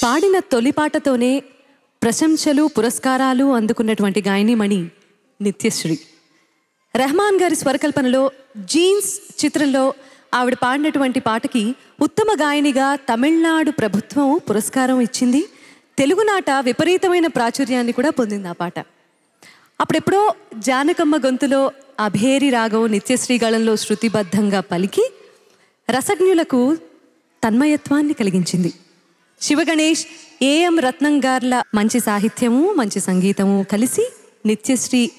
పాడిన తొలిపాటతోనే ప్రశంసలు పురస్కారాలు అందుకున్నటువంటి గాయనిమణి నిత్యశ్రీ. రెహమాన్ గారి స్వరకల్పనలో జీన్స్ చిత్రంలో ఆవిడ పాడినటువంటి పాటకి ఉత్తమ గాయనిగా తమిళనాడు ప్రభుత్వం పురస్కారం ఇచ్చింది. తెలుగునాట విపరీతమైన ప్రాచుర్యాన్ని కూడా పొందింది ఆ పాట. అప్పుడెప్పుడో జానకమ్మ గొంతులో అభేరి రాగం నిత్యశ్రీ గళంలో శృతిబద్ధంగా పలికి రసజ్ఞులకు తన్మయత్వాన్ని కలిగించింది. శివగణేష్, ఏఎం రత్నం గార్ల మంచి సాహిత్యము మంచి సంగీతము కలిసి నిత్యశ్రీ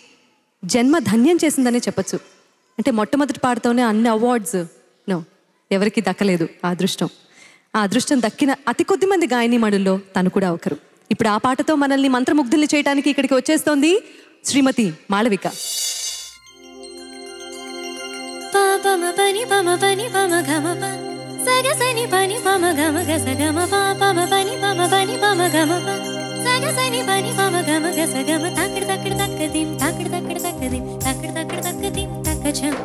జన్మ ధన్యం చేసిందనే చెప్పచ్చు. అంటే మొట్టమొదటి పాటతోనే అన్ని అవార్డ్స్ ఎవరికి దక్కలేదు ఆ అదృష్టం. ఆ అదృష్టం దక్కిన అతి కొద్ది మంది గాయనిమణుల్లో తను కూడా ఒకరు. ఇప్పుడు ఆ పాటతో మనల్ని మంత్రముగ్ధుల్ని చేయడానికి ఇక్కడికి వచ్చేస్తోంది శ్రీమతి మాళవిక. సగసని పని పమ గమ గస గమ పాపమ పని పమ పని పమ గమ ప సగసని పని పమ గమ గస గమ తక్కడ తక్కడ తక్కదిం తక్కడ తక్కడ తక్కదిం తక్కడ తక్కడ తక్కదిం తక్కచం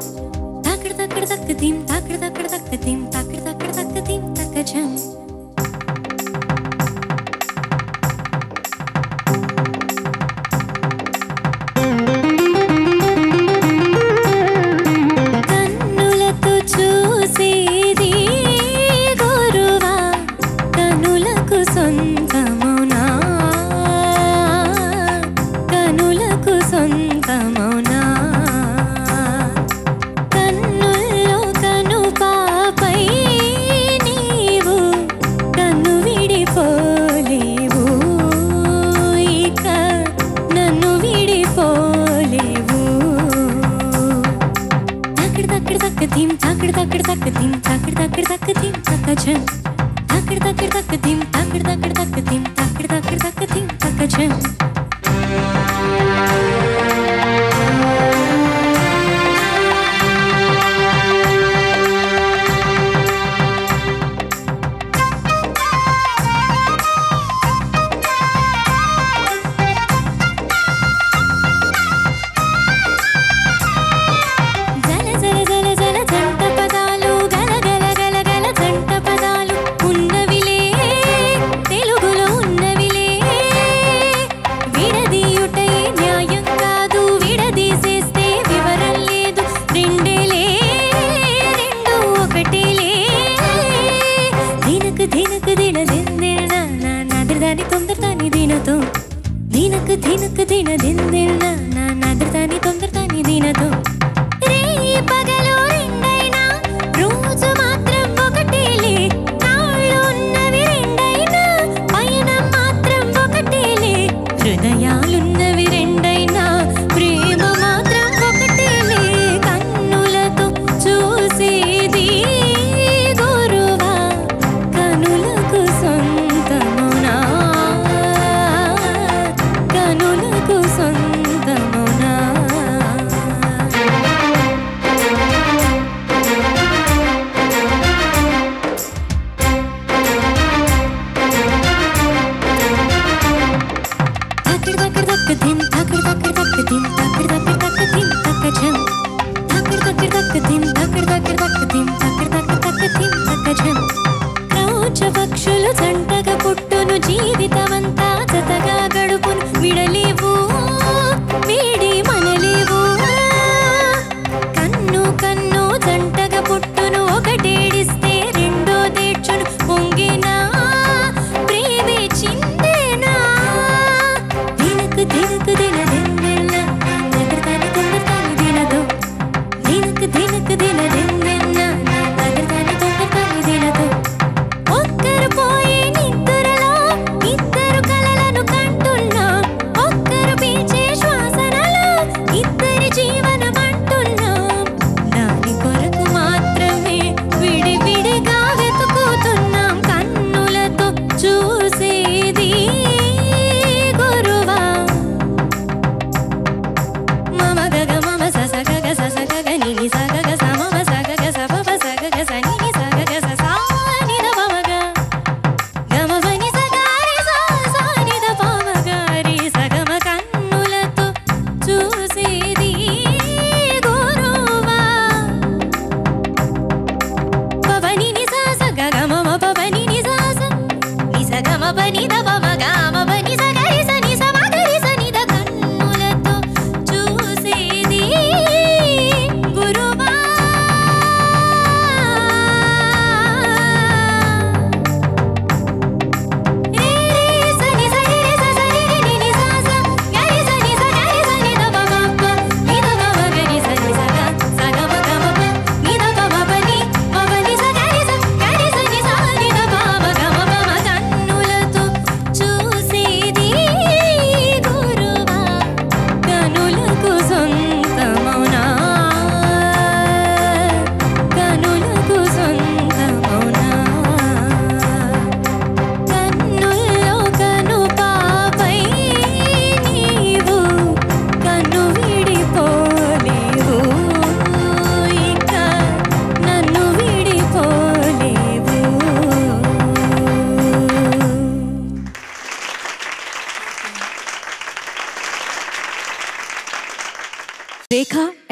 తక్కడ తక్కడ తక్కదిం తక్కడ తక్కడ తక్కదిం తక్కడ తక్కడ తక్కదిం తక్కచం. ఒక్కరు పోయే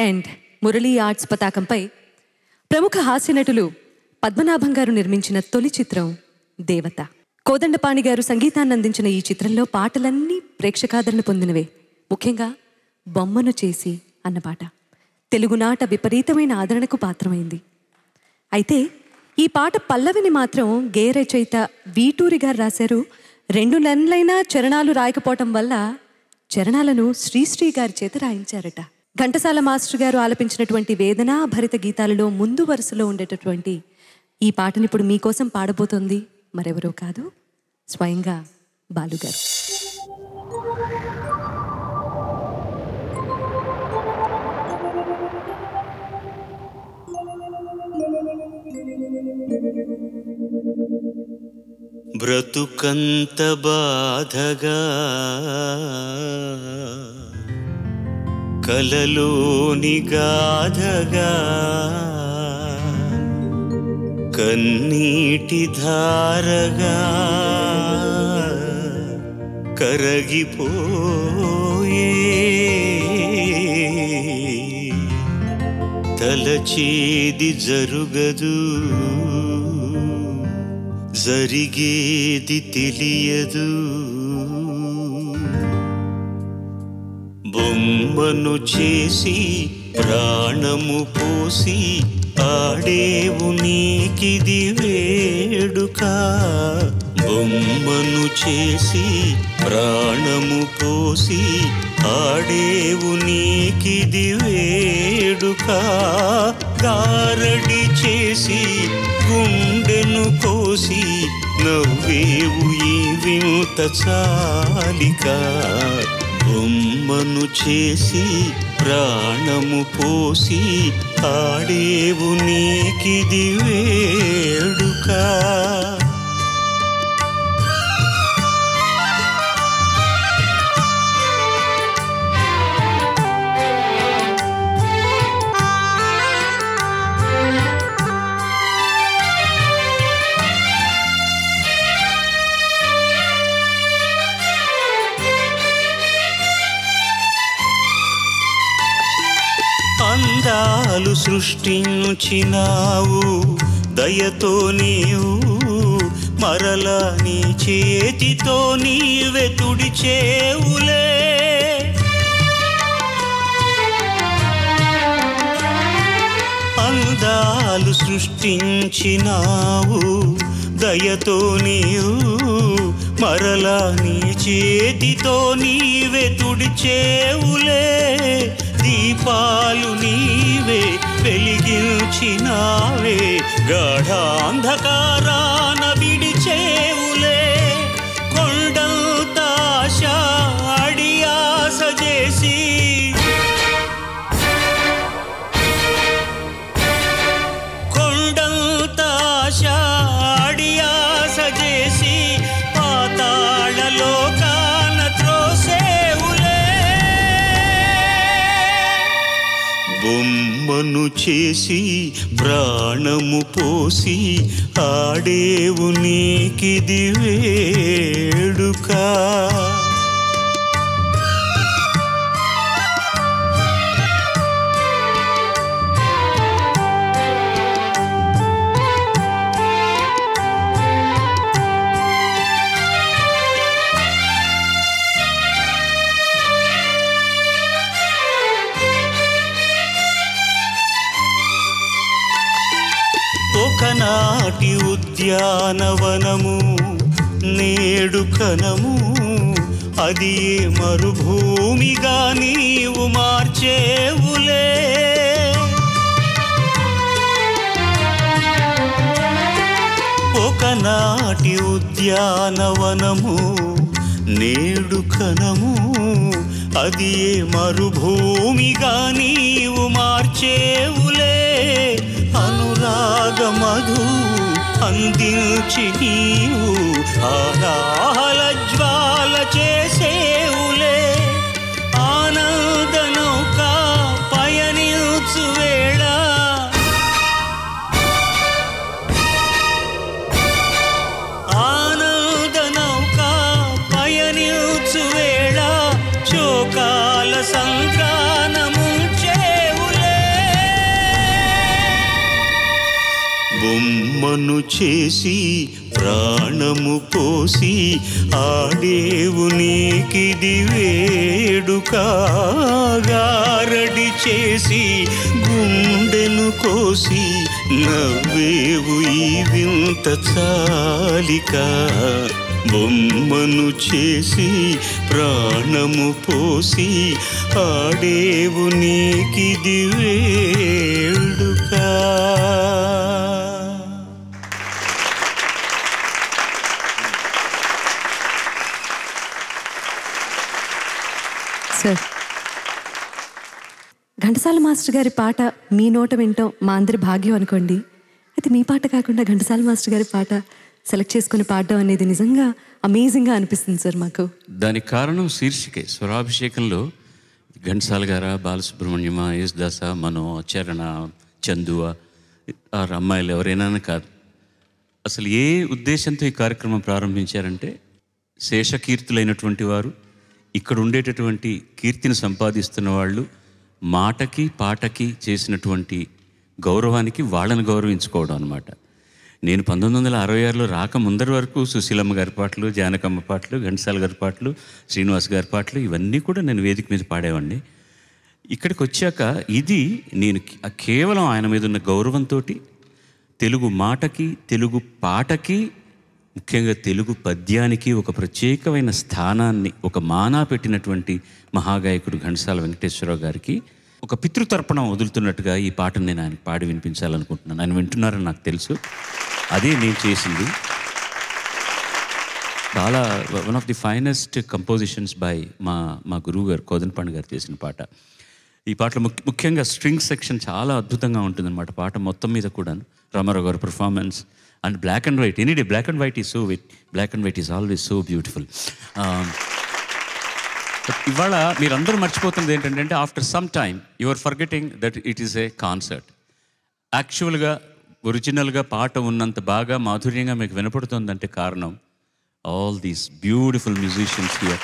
అండ్ మురళీ ఆర్ట్స్ పతాకంపై ప్రముఖ హాస్య నటులు పద్మనాభం గారు నిర్మించిన తొలి చిత్రం దేవత. కోదండపాణి గారు సంగీతాన్ని అందించిన ఈ చిత్రంలో పాటలన్నీ ప్రేక్షకాదరణ పొందినవే. ముఖ్యంగా బొమ్మను చేసి అన్న పాట తెలుగునాట విపరీతమైన ఆదరణకు పాత్రమైంది. అయితే ఈ పాట పల్లవిని మాత్రం గేయ రచయిత వీటూరి గారు రాశారు. 2 నెలలైనా చరణాలు రాయకపోవటం వల్ల చరణాలను శ్రీశ్రీ గారి చేత రాయించారట. ఘంటసాల మాస్టర్ గారు ఆలపించినటువంటి వేదనా భరిత గీతాలలో ముందు వరుసలో ఉండేటటువంటి ఈ పాటని ఇప్పుడు మీకోసం పాడబోతోంది మరెవరో కాదు, స్వయంగా బాలుగారు. బ్రతుకంత బాధగా కలలోని గాధగా కన్నీటి ధారగా కరగిపోయే తలచేది జరుగదు, జరిగేది తెలియదు. బొమ్మను చేసి ప్రాణము పోసి ఆడేవు నీకిది వేడుక. బొమ్మను చేసి ప్రాణము పోసి ఆడేవు నీకిది వేడుక. గారడి చేసి గుండెను కోసి నవ్వేవు ఈ వింత చాలిక. బొమ్మను చేసి ప్రాణము పోసి ఆడేవు నీకిది వేడుక. అందాలు సృష్టించినావు దయతో నీవు, మరల నీ చేతితో నీవే తుడిచేవులే. అందాలు సృష్టించినావు దయతో నీవు, మరల నీ చేతితో నీవే తుడిచేవులే. దీపాలు నీవే వెలిగించినావే, గాఢాంధకారాన విడిచేవులే. కొండంత ఆశ అడియాస చేసి కొండంత ఆశ అడియాస చేసి పాతాళ లోకాన త్రోసేవులే. బొమ్మను చేసి ప్రాణము పోసి ఆడేవు నీకిది వేడుక. ఒకనాటి ఉద్యానవనము నేడు కనము, అది మరుభూమిగా నీవు మార్చేవులే. ఒకనాటి ఉద్యానవనము నేడు కనము, అది మరుభూమిగా నీవు మార్చేవులే. అనురాగ మధు అందించి నీవు ఆరాహల జ్వాల చేసేవులే. ఆనంద నౌక పయనించు వేళ ఆనంద నౌక పయనించు వేళ చోకాల సంగ్రానము చేవులే. బొమ్మను చేసి ప్రాణము పోసి ఆడేవు నీకిది వేడుక గారడి చేసి గుండెను కోసి నవ్వేవు ఈ వింత చాలిక బొమ్మను చేసి ప్రాణము పోసి ఆడేవు నీకిది వేడుక. సార్, ఘంటసాల మాస్టర్ గారి పాట మీ నోట వింటాం మా అందరి భాగ్యం అనుకోండి. అయితే మీ పాట కాకుండా ఘంటసాల మాస్టర్ గారి పాట సెలెక్ట్ చేసుకుని పాడడం అనేది నిజంగా అమేజింగ్గా అనిపిస్తుంది సార్ మాకు. దానికి కారణం శీర్షికే. స్వరాభిషేకంలో ఘంటసాల గారా, బాలసుబ్రహ్మణ్యమ, యేసుదాస, మనో, చరణ, చందువ, ఆ అమ్మాయిలు ఎవరైనా కాదు. అసలు ఏ ఉద్దేశంతో ఈ కార్యక్రమం ప్రారంభించారంటే, శేషకీర్తులైనటువంటి వారు, ఇక్కడ ఉండేటటువంటి కీర్తిని సంపాదిస్తున్న వాళ్ళు మాటకి పాటకి చేసినటువంటి గౌరవానికి వాళ్ళని గౌరవించుకోవడం అనమాట. నేను 1966లో రాక ముందరి వరకు సుశీలమ్మ గారి పాటలు, జానకమ్మ పాటలు, ఘంటసాల గారి పాటలు, శ్రీనివాస్ గారి పాటలు ఇవన్నీ కూడా నేను వేదిక మీద పాడేవాడిని. ఇక్కడికి వచ్చాక ఇది నేను కేవలం ఆయన మీద ఉన్న గౌరవంతో తెలుగు మాటకి, తెలుగు పాటకి, ముఖ్యంగా తెలుగు పద్యానికి ఒక ప్రత్యేకమైన స్థానాన్ని, ఒక మానా పెట్టినటువంటి మహాగాయకుడు ఘంటసాల వెంకటేశ్వరరావు గారికి ఒక పితృతర్పణం వదులుతున్నట్టుగా ఈ పాటను నేను ఆయనకు పాడి వినిపించాలనుకుంటున్నాను. ఆయన వింటున్నారని నాకు తెలుసు. అదే నేను చేసింది. చాలా one of the finest compositions by మా గురువు గారు కోదనపాండి గారు చేసిన పాట. ఈ పాటలో ముఖ్యంగా స్ట్రింగ్ సెక్షన్ చాలా అద్భుతంగా ఉంటుందన్నమాట. పాట మొత్తం మీద కూడా రామారావు గారు performance and black and white. Any day black and white is so black and white is always so beautiful. ఇవాళ మీరందరూ మర్చిపోతున్నది ఏంటంటే, after some time you are forgetting that it is a concert. యాక్చువల్గా ఒరిజినల్గా పాట ఉన్నంత బాగా మాధుర్యంగా మీకు వినపడుతుందంటే కారణం all these beautiful musicians here.